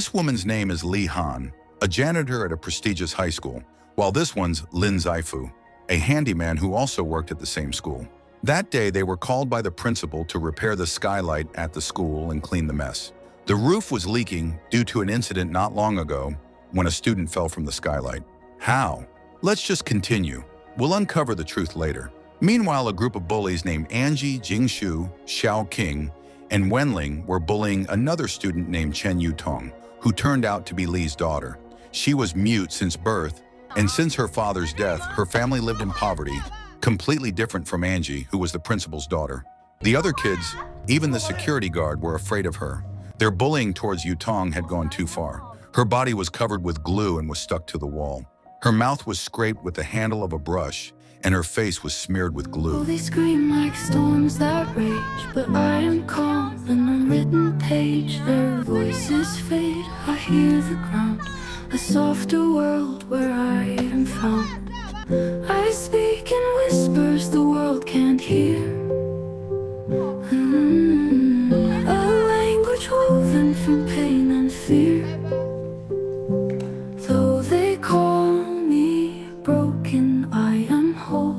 This woman's name is Lee Han, a janitor at a prestigious high school, while this one's Lin Zaifu, a handyman who also worked at the same school. That day, they were called by the principal to repair the skylight at the school and clean the mess. The roof was leaking due to an incident not long ago when a student fell from the skylight. How? Let's just continue. We'll uncover the truth later. Meanwhile, a group of bullies named Angie, Jingshu, Xiao King, and Wenling were bullying another student named Chen Yutong, who turned out to be Lee's daughter. She was mute since birth, and since her father's death, her family lived in poverty, completely different from Angie, who was the principal's daughter. The other kids, even the security guard, were afraid of her. Their bullying towards Yutong had gone too far. Her body was covered with glue and was stuck to the wall. Her mouth was scraped with the handle of a brush, and her face was smeared with glue. Oh, they scream like storms that rage, but I am calm, an unwritten page. Their voices fade, I hear the ground, a softer world where I am found. I speak in whispers the world can't hear, a language woven from pain and fear. Though they call me broken, I am whole.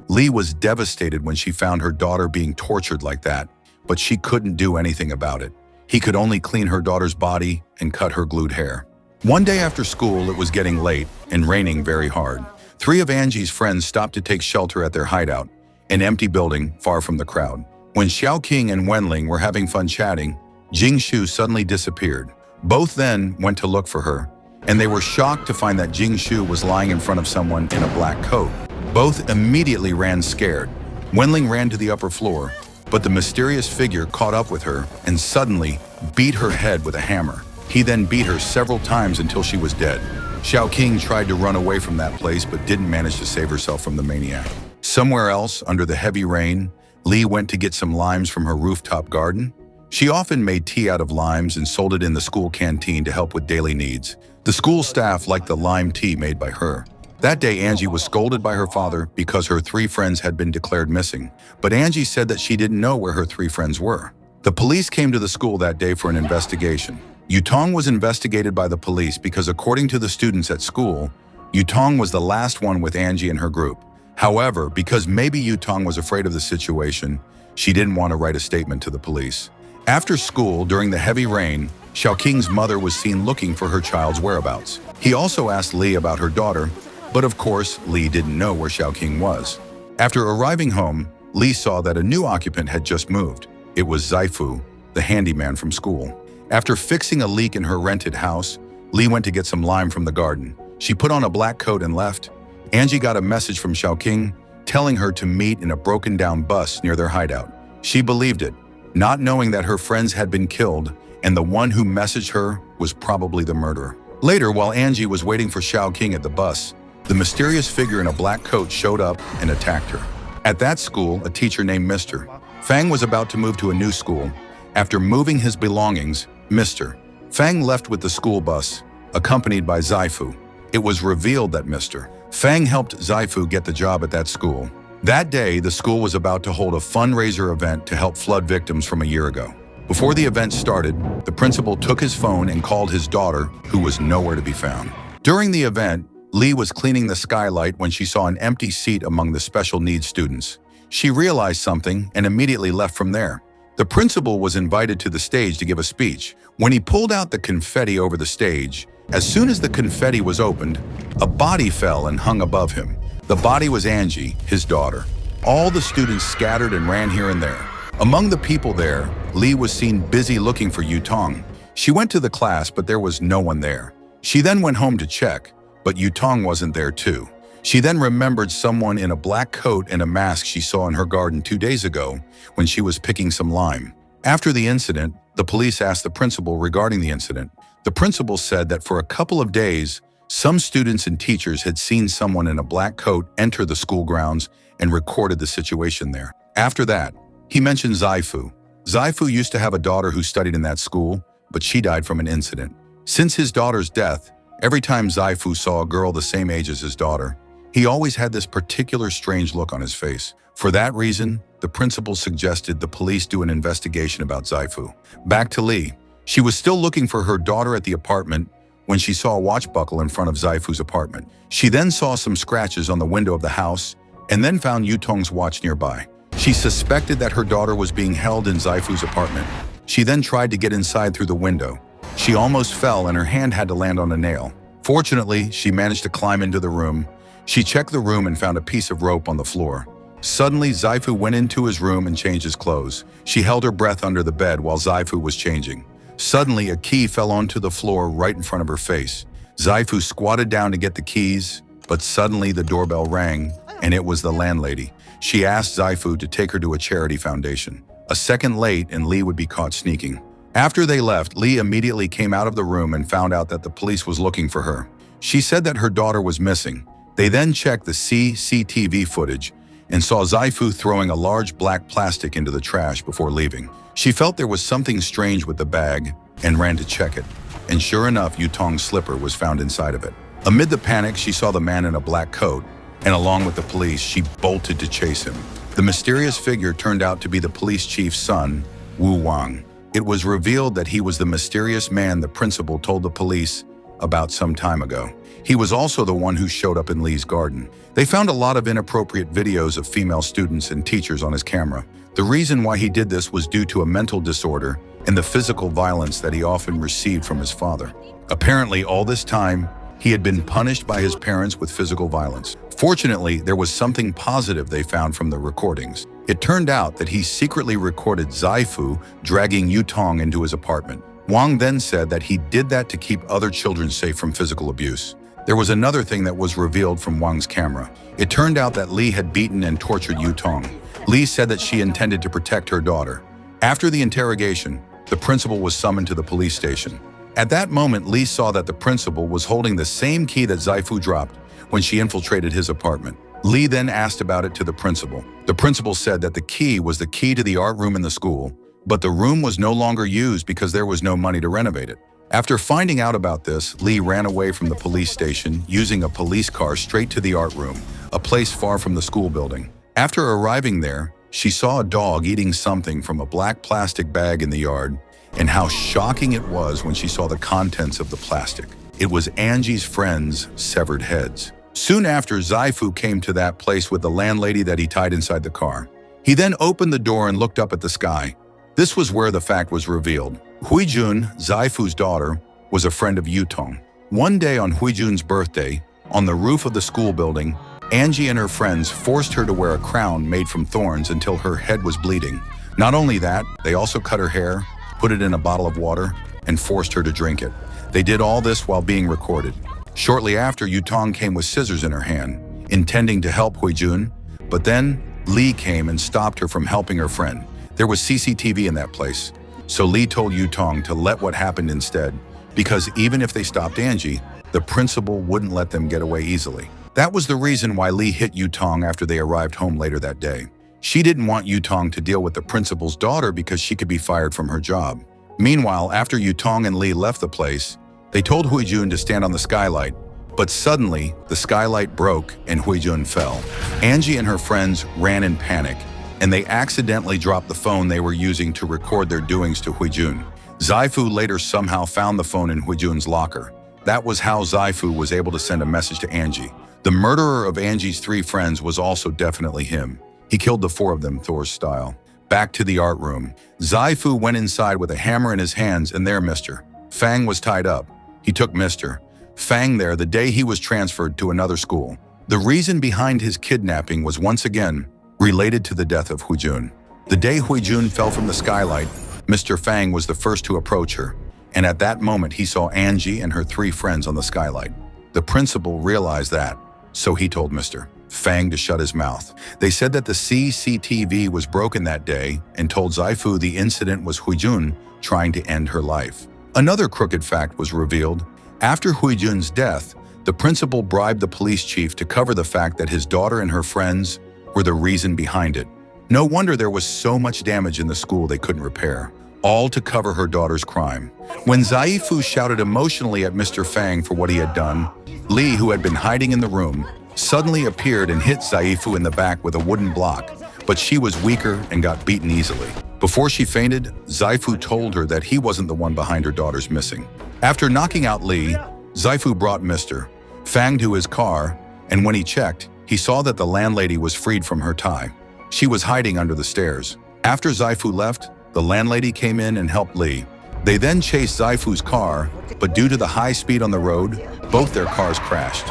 Lee was devastated when she found her daughter being tortured like that, but she couldn't do anything about it. He could only clean her daughter's body and cut her glued hair. One day after school, it was getting late and raining very hard. 3 of Angie's friends stopped to take shelter at their hideout, an empty building far from the crowd. When Xiao King and Wenling were having fun chatting, Jingshu suddenly disappeared. Both then went to look for her, and they were shocked to find that Jingshu was lying in front of someone in a black coat. Both immediately ran scared. Wenling ran to the upper floor, but the mysterious figure caught up with her and suddenly beat her head with a hammer. He then beat her several times until she was dead. Xiao King tried to run away from that place but didn't manage to save herself from the maniac. Somewhere else, under the heavy rain, Lee went to get some limes from her rooftop garden. She often made tea out of limes and sold it in the school canteen to help with daily needs. The school staff liked the lime tea made by her. That day, Angie was scolded by her father because her 3 friends had been declared missing, but Angie said that she didn't know where her 3 friends were. The police came to the school that day for an investigation. Yutong was investigated by the police because, according to the students at school, Yutong was the last one with Angie and her group. However, because maybe Yutong was afraid of the situation, she didn't want to write a statement to the police. After school, during the heavy rain, Xiao King's mother was seen looking for her child's whereabouts. He also asked Lee about her daughter, but of course, Lee didn't know where Xiao King was. After arriving home, Lee saw that a new occupant had just moved. It was Zaifu, the handyman from school. After fixing a leak in her rented house, Lee went to get some lime from the garden. She put on a black coat and left. Angie got a message from Xiao King telling her to meet in a broken-down bus near their hideout. She believed it, not knowing that her friends had been killed and the one who messaged her was probably the murderer. Later, while Angie was waiting for Xiao King at the bus, the mysterious figure in a black coat showed up and attacked her. At that school, a teacher named Mr. Fang was about to move to a new school. After moving his belongings, Mr. Fang left with the school bus, accompanied by Zaifu. It was revealed that Mr. Fang helped Zaifu get the job at that school. That day, the school was about to hold a fundraiser event to help flood victims from a year ago. Before the event started, the principal took his phone and called his daughter, who was nowhere to be found. During the event, Lee was cleaning the skylight when she saw an empty seat among the special needs students. She realized something and immediately left from there. The principal was invited to the stage to give a speech. When he pulled out the confetti over the stage, as soon as the confetti was opened, a body fell and hung above him. The body was Angie, his daughter. All the students scattered and ran here and there. Among the people there, Lee was seen busy looking for Yutong. She went to the class, but there was no one there. She then went home to check, but Yutong wasn't there too. She then remembered someone in a black coat and a mask she saw in her garden 2 days ago when she was picking some lime. After the incident, the police asked the principal regarding the incident. The principal said that for a couple of days, some students and teachers had seen someone in a black coat enter the school grounds and recorded the situation there. After that, he mentioned Zaifu. Zaifu used to have a daughter who studied in that school, but she died from an incident. Since his daughter's death, every time Zaifu saw a girl the same age as his daughter, he always had this particular strange look on his face. For that reason, the principal suggested the police do an investigation about Zaifu. Back to Lee. She was still looking for her daughter at the apartment when she saw a watch buckle in front of Zaifu's apartment. She then saw some scratches on the window of the house and then found Yutong's watch nearby. She suspected that her daughter was being held in Zaifu's apartment. She then tried to get inside through the window. She almost fell and her hand had to land on a nail. Fortunately, she managed to climb into the room. She checked the room and found a piece of rope on the floor. Suddenly, Zaifu went into his room and changed his clothes. She held her breath under the bed while Zaifu was changing. Suddenly, a key fell onto the floor right in front of her face. Zaifu squatted down to get the keys, but suddenly the doorbell rang, and it was the landlady. She asked Zaifu to take her to a charity foundation. A second late, and Lee would be caught sneaking. After they left, Lee immediately came out of the room and found out that the police was looking for her. She said that her daughter was missing. They then checked the CCTV footage and saw Zaifu throwing a large black plastic into the trash before leaving. She felt there was something strange with the bag and ran to check it. And sure enough, Yutong's slipper was found inside of it. Amid the panic, she saw the man in a black coat, and along with the police, she bolted to chase him. The mysterious figure turned out to be the police chief's son, Wu Wang. It was revealed that he was the mysterious man the principal told the police about some time ago. He was also the one who showed up in Lee's garden. They found a lot of inappropriate videos of female students and teachers on his camera. The reason why he did this was due to a mental disorder and the physical violence that he often received from his father. Apparently, all this time, he had been punished by his parents with physical violence. Fortunately, there was something positive they found from the recordings. It turned out that he secretly recorded Zaifu dragging Yutong into his apartment. Wang then said that he did that to keep other children safe from physical abuse. There was another thing that was revealed from Wang's camera. It turned out that Lee had beaten and tortured Yutong. Lee said that she intended to protect her daughter. After the interrogation, the principal was summoned to the police station. At that moment, Lee saw that the principal was holding the same key that Zaifu dropped when she infiltrated his apartment. Lee then asked about it to the principal. The principal said that the key was the key to the art room in the school, but the room was no longer used because there was no money to renovate it. After finding out about this, Lee ran away from the police station using a police car straight to the art room, a place far from the school building. After arriving there, she saw a dog eating something from a black plastic bag in the yard, and how shocking it was when she saw the contents of the plastic. It was Angie's friend's severed heads. Soon after, Zaifu came to that place with the landlady that he tied inside the car. He then opened the door and looked up at the sky. This was where the fact was revealed. Huijun, Zaifu's daughter, was a friend of Yutong. One day on Huijun's birthday, on the roof of the school building, Angie and her friends forced her to wear a crown made from thorns until her head was bleeding. Not only that, they also cut her hair, put it in a bottle of water, and forced her to drink it. They did all this while being recorded. Shortly after, Yutong came with scissors in her hand, intending to help Huijun, but then Lee came and stopped her from helping her friend. There was CCTV in that place, so Lee told Yutong to let what happened instead, because even if they stopped Angie, the principal wouldn't let them get away easily. That was the reason why Lee hit Yutong after they arrived home later that day. She didn't want Yutong to deal with the principal's daughter because she could be fired from her job. Meanwhile, after Yutong and Lee left the place, they told Huijun to stand on the skylight, but suddenly the skylight broke and Huijun fell. Angie and her friends ran in panic, and they accidentally dropped the phone they were using to record their doings to Huijun. Zaifu later somehow found the phone in Huijun's locker. That was how Zaifu was able to send a message to Angie. The murderer of Angie's 3 friends was also definitely him. He killed the 4 of them Thor's style. Back to the art room. Zaifu went inside with a hammer in his hands, and there Mr. Fang was tied up. He took Mr. Fang there the day he was transferred to another school. The reason behind his kidnapping was once again related to the death of Huijun. The day Huijun fell from the skylight, Mr. Fang was the first to approach her, and at that moment he saw Angie and her 3 friends on the skylight. The principal realized that, so he told Mr. Fang to shut his mouth. They said that the CCTV was broken that day and told Zaifu the incident was Huijun trying to end her life. Another crooked fact was revealed. After Huijun's death, the principal bribed the police chief to cover the fact that his daughter and her friends were the reason behind it. No wonder there was so much damage in the school they couldn't repair, all to cover her daughter's crime. When Zaifu shouted emotionally at Mr. Fang for what he had done, Lee, who had been hiding in the room, suddenly appeared and hit Zaifu in the back with a wooden block, but she was weaker and got beaten easily. Before she fainted, Zaifu told her that he wasn't the one behind her daughter's missing. After knocking out Li, Zaifu brought Mr. Fang to his car, and when he checked, he saw that the landlady was freed from her tie. She was hiding under the stairs. After Zaifu left, the landlady came in and helped Li. They then chased Zaifu's car, but due to the high speed on the road, both their cars crashed.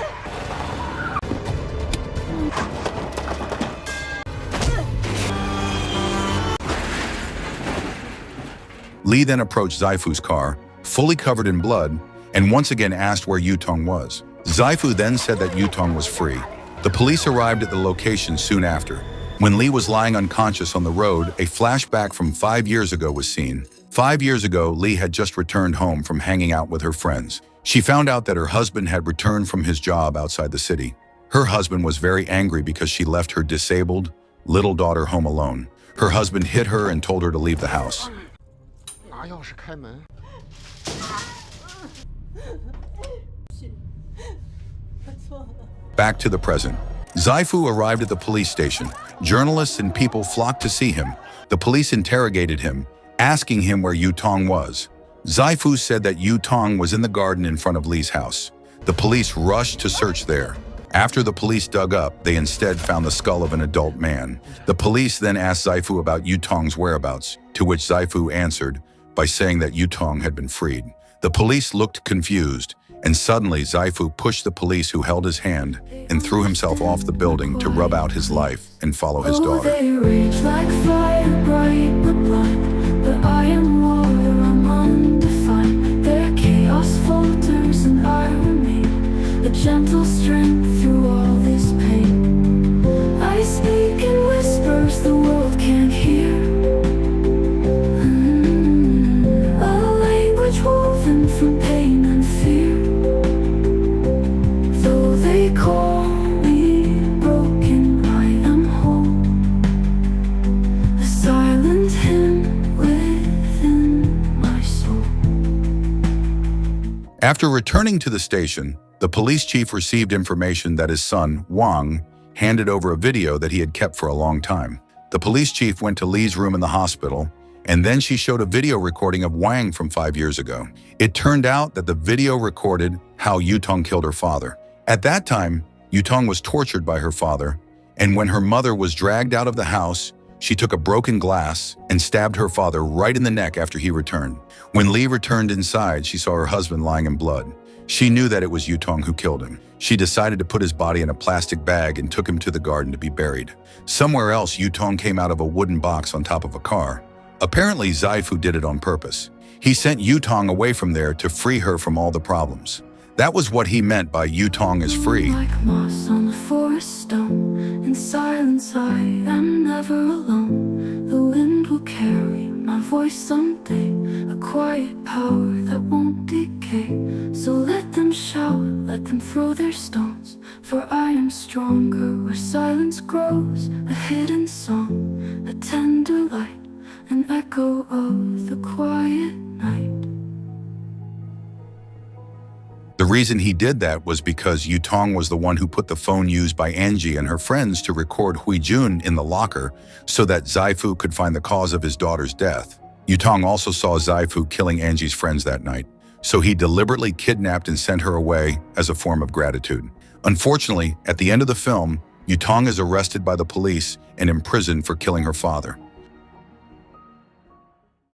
Li then approached Zaifu's car, fully covered in blood, and once again asked where Yutong was. Zaifu then said that Yutong was free. The police arrived at the location soon after. When Li was lying unconscious on the road, a flashback from 5 years ago was seen. 5 years ago, Li had just returned home from hanging out with her friends. She found out that her husband had returned from his job outside the city. Her husband was very angry because she left her disabled, little daughter home alone. Her husband hit her and told her to leave the house. Back to the present. Zaifu arrived at the police station. Journalists and people flocked to see him. The police interrogated him, asking him where Yutong was. Zaifu said that Yutong was in the garden in front of Li's house. The police rushed to search there. After the police dug up, they instead found the skull of an adult man. The police then asked Zaifu about Yutong's whereabouts, to which Zaifu answered by saying that Yutong had been freed. The police looked confused, and suddenly Zaifu pushed the police who held his hand and threw himself off the building to rub out his life and follow his daughter. They rage like fire, bright but blind. But I am water, I'm undefined. Their chaos falters and I remain a gentle strength through all this pain. I speak in whispers the world can't hear. A language woven from pain and fear. Though they call me broken, I am whole. A silent hymn within my soul. After returning to the station, the police chief received information that his son, Wang, handed over a video that he had kept for a long time. The police chief went to Li's room in the hospital, and then she showed a video recording of Wang from 5 years ago. It turned out that the video recorded how Yutong killed her father. At that time, Yutong was tortured by her father, and when her mother was dragged out of the house, she took a broken glass and stabbed her father right in the neck after he returned. When Li returned inside, she saw her husband lying in blood. She knew that it was Yutong who killed him. She decided to put his body in a plastic bag and took him to the garden to be buried. Somewhere else, Yutong came out of a wooden box on top of a car. Apparently, Zaifu did it on purpose. He sent Yutong away from there to free her from all the problems. That was what he meant by Yutong is free. Like moss on a forest stone, in silence I am never alone. The wind will carry my voice someday, a quiet power that won't decay. So let them shout, let them throw their stones, for I am stronger where silence grows. A hidden song, a tender light, an echo of the quiet night. The reason he did that was because Yutong was the one who put the phone used by Angie and her friends to record Huijun in the locker so that Zaifu could find the cause of his daughter's death. Yutong also saw Zaifu killing Angie's friends that night, so he deliberately kidnapped and sent her away as a form of gratitude. Unfortunately, at the end of the film, Yutong is arrested by the police and imprisoned for killing her father.